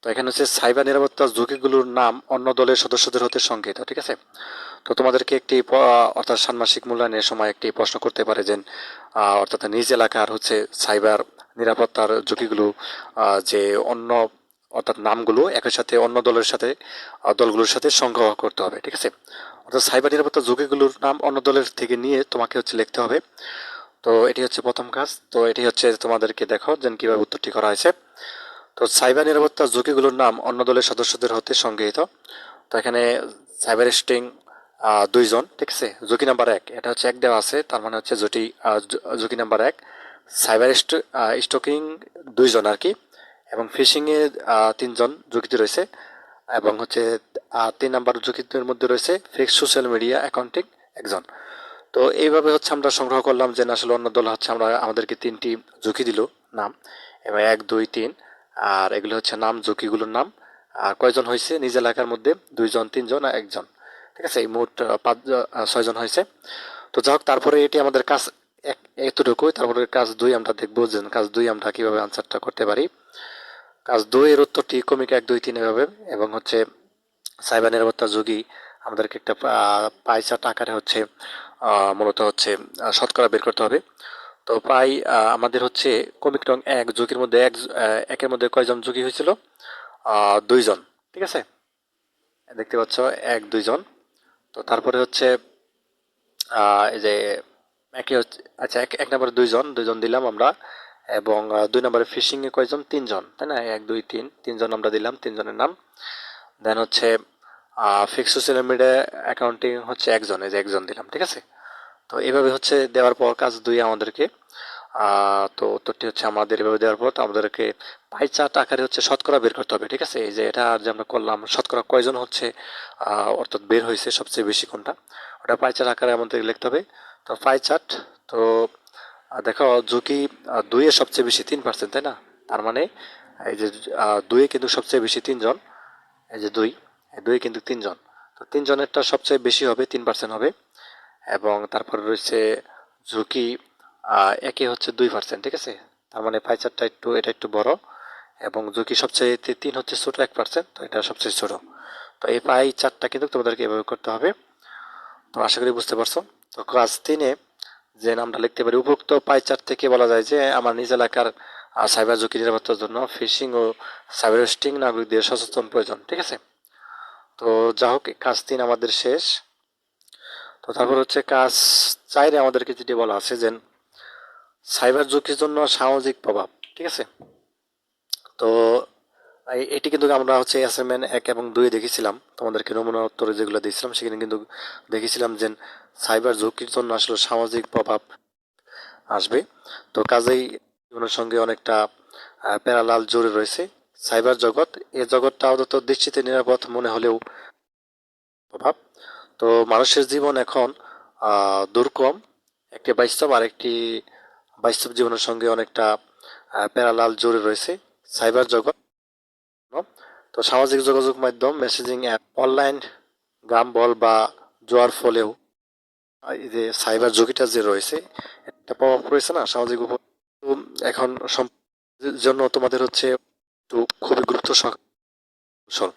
তো এখানে হচ্ছে সাইবার নিরাপত্তার ঝুঁকিগুলোর নাম অন্য দলের সদস্যদের হতে সংকেত, ঠিক আছে। তো তোমাদেরকে একটি অর্থাৎ ষান্মাসিক মূল্যায়নের সময় একটি প্রশ্ন করতে পারে যে অর্থাৎ নিজ এলাকার হচ্ছে সাইবার নিরাপত্তার ঝুঁকিগুলো যে অন্য অর্থাৎ নামগুলো একই সাথে অন্য দলের সাথে দলগুলোর সাথে সংগ্রহ করতে হবে, ঠিক আছে। অর্থাৎ সাইবার নিরাপত্তার ঝুঁকিগুলোর নাম অন্য দলের থেকে নিয়ে তোমাকে হচ্ছে লিখতে হবে। তো এটি হচ্ছে প্রথম কাজ। তো এটি হচ্ছে তোমাদেরকে দেখো যে কিভাবে উত্তরটি করা হয়েছে। তো সাইবার নিরাপত্তার ঝুঁকিগুলোর নাম অন্য দলের সদস্যদের হতে সংগৃহীত। তো এখানে সাইবার স্টিং 2 জন, ঠিক আছে। ঝুঁকি নাম্বার 1, এটা হচ্ছে 1 দেওয়া আছে, তার মানে হচ্ছে ঝুঁকি নাম্বার 1 সাইবার স্টকিং 2 জন আর কি, এবং ফিশিং এ 3 জন ঝুঁকিতে রয়েছে, এবং হচ্ছে 3 নাম্বার ঝুঁকির মধ্যে রয়েছে ফেক সোশ্যাল মিডিয়া অ্যাকাউন্টিং 1 জন। তো এইভাবে হচ্ছে আমরা সংগ্রহ করলাম যে আসলে অন্য দল হচ্ছে আমাদেরকে 3টি ঝুঁকি দিল নাম, এবং 1, 2, 3, আর এগুলো হচ্ছে নাম, ঝুঁকিগুলোর নাম। আর কয়জন হয়েছে নিজ এলাকার মধ্যে? 2 জন, 3 জন আর 1 জন, ঠিক আছে। এই মোট 6 জন হয়েছে। তো যাই হোক, তারপরে এটি আমাদের কাজ এতটুকুই। তারপরে কাজ 2 আমরা দেখবো যে কাজ 2 আমরা কিভাবে আনসারটা করতে পারি। কাজ 2 এর উত্তরটি ক্রমিক 1, 2, 3 এভাবে, এবং হচ্ছে সাইবার নিরাপত্তার ঝুঁকি আমাদেরকে একটা পাই চার্ট আকারে হচ্ছে মূলত হচ্ছে শতকরা বের করতে হবে। তো প্রায় আমাদের হচ্ছে কমিক রং 1 ঝুঁকির মধ্যে একের মধ্যে কয়জন ঝুঁকি হয়েছিল? 2 জন, ঠিক আছে। দেখতে পাচ্ছ 1, 2 জন। তো তারপরে হচ্ছে এই যে একে হচ্ছে, আচ্ছা, এক নম্বরে 2 জন দিলাম আমরা, এবং 2 নম্বরে ফিশিং এ কয়জন? 3 জন, তাই না? 1, 2, 3, 3 জন আমরা দিলাম, 3 জনের নাম। দেন হচ্ছে ফিক্স সোশ্যাল মিডিয়া অ্যাকাউন্টিং হচ্ছে 1 জন, এই যে 1 জন দিলাম, ঠিক আছে। তো এইভাবে হচ্ছে দেওয়ার পর কাজ 2 আমাদেরকে তো উত্তরটি হচ্ছে আমাদের এভাবে দেওয়ার পর তো আমাদেরকে পাই চার্ট আকারে হচ্ছে শতকরা বের করতে হবে, ঠিক আছে। এই যে এটা আর যে আমরা করলাম শতকরা কয়জন হচ্ছে অর্থাৎ বের হয়েছে সবচেয়ে বেশি কোনটা, ওটা পাই চার্ট আকারে আমাদের লিখতে হবে। তো পাই চার্ট, তো দেখো ঝুঁকি 2-এ সবচেয়ে বেশি 3%, তাই না? তার মানে এই যে 2-এ কিন্তু সবচেয়ে বেশি 3 জন, এই যে 2, এই 2-এ কিন্তু 3 জন। তো 3 জনেরটা সবচেয়ে বেশি হবে, 3% হবে। এবং তারপর রয়েছে ঝুঁকি একে হচ্ছে 2%, ঠিক আছে। তার মানে পাই চার্টটা এটা একটু বড়, এবং ঝুঁকি সবচেয়ে 3 হচ্ছে ছোট 1%, তো এটা সবচেয়ে ছোট। তো এই পাই চার্টটা কিন্তু তোমাদেরকে এভাবে করতে হবে। তো আশা করি বুঝতে পারছো। তো ক্লাস 3-এ যে নামটা লিখতে পারি, উপরোক্ত পাই চার্ট থেকে বলা যায় যে আমার নিজ এলাকার সাইবার ঝুঁকি নিরাপত্তার জন্য ফিশিং ও সাইবার স্টিং নাগরিকদের সচেতন প্রয়োজন, ঠিক আছে। তো যা হোক, কাজ 3 আমাদের শেষ। তো তারপর হচ্ছে কাজ 4-এ আমাদেরকে যেটি বলা আছে যে সাইবার ঝুঁকির জন্য সামাজিক প্রভাব, ঠিক আছে। তো এটি কিন্তু আমরা হচ্ছে অ্যাসাইনমেন্ট 1 এবং 2-এ দেখেছিলাম, তোমাদেরকে নমুনা উত্তরে যেগুলো দিয়েছিলাম সেখানে কিন্তু দেখেছিলাম যে সাইবার ঝুঁকির জন্য আসলে সামাজিক প্রভাব আসবে। তো কাজেই জীবনের সঙ্গে অনেকটা প্যারালাল জড়ে রয়েছে সাইবার জগৎ। এ জগৎটা আপাতত দৃষ্টিতে নিরাপদ মনে হলেও প্রভাব, তো মানুষের জীবন এখন দুর্গম, একটি বাস্তব আর একটি বাস্তব জীবনের সঙ্গে অনেকটা প্যারালাল জড়ে রয়েছে সাইবার জগৎ। তো সামাজিক যোগাযোগ মাধ্যম, মেসেজিং অ্যাপ, অনলাইন গ্রাম বল বা জোয়ার ফলেও এই যে সাইবার ঝুঁকিটা যে রয়েছে একটা প্রভাব পড়েছে না সামাজিক উপর। তো এখন জন্য তোমাদের হচ্ছে একটু খুবই গুরুত্ব কৌশল,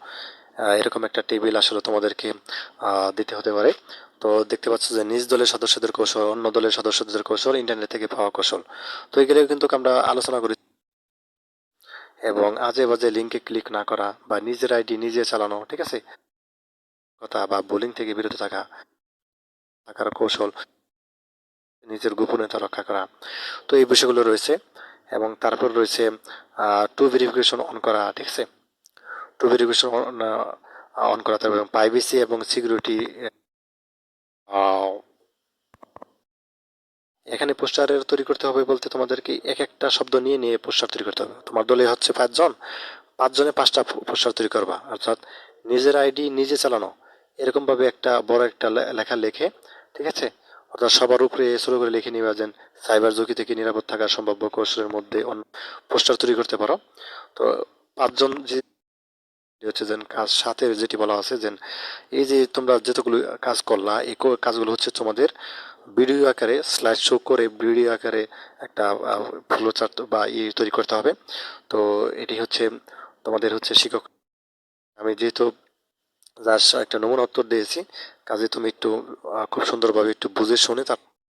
এরকম একটা টেবিল আসলে তোমাদেরকে দিতে হতে পারে। তো দেখতে পাচ্ছ যে নিজ দলের সদস্যদের কৌশল, অন্য দলের সদস্যদের কৌশল, ইন্টারনেট থেকে পাওয়া কৌশল। তো এগুলো কিন্তু আমরা আলোচনা করি, এবং আজে বাজে লিঙ্কে ক্লিক না করা বা নিজের আইডি নিজে চালানো, ঠিক আছে, কথা বা বোলিং থেকে বিরত থাকার কৌশল, নিজের গোপনীয়তা রক্ষা করা। তো এই বিষয়গুলো রয়েছে, এবং তারপর রয়েছে টু ভেরিফিকেশন অন করা, ঠিক আছে। টু ভেরিফিকেশন অন করা, তারপর প্রাইভেসি এবং সিকিউরিটি। এখানে পোস্টারের তৈরি করতে হবে বলতে তোমাদেরকে এক একটা শব্দ নিয়ে নিয়ে পোস্টার তৈরি করতে হবে। তোমার দলে হচ্ছে 5 জন, 5 জনে 5টা পোস্টার তৈরি করবা, অর্থাৎ নিজের আইডি নিজে চালানো, এরকম ভাবে একটা বড় একটা লেখা লেখে, ঠিক আছে। অর্থাৎ সবার উপরে শুরু করে লিখে নিবা যে সাইবার ঝুঁকি থেকে নিরাপদ থাকার সম্ভাব্য কৌশলের মধ্যে পোস্টার তৈরি করতে পারো। তো 5 জন যে হচ্ছে যে কাজ 7-এর যেটি বলা আছে যে এই যে তোমরা যতগুলো কাজ করলা, এই কাজগুলো হচ্ছে তোমাদের ভিডিও আকারে স্লাইড শো করে ভিডিও আকারে একটা ফ্লো চার্ট বা তৈরি করতে হবে। তো এটি হচ্ছে তোমাদের হচ্ছে শিক্ষক। আমি যেহেতু জাস্ট একটা নমুনা উত্তর দিয়েছি, কাজে তুমি একটু খুব সুন্দরভাবে একটু বুঝে শুনে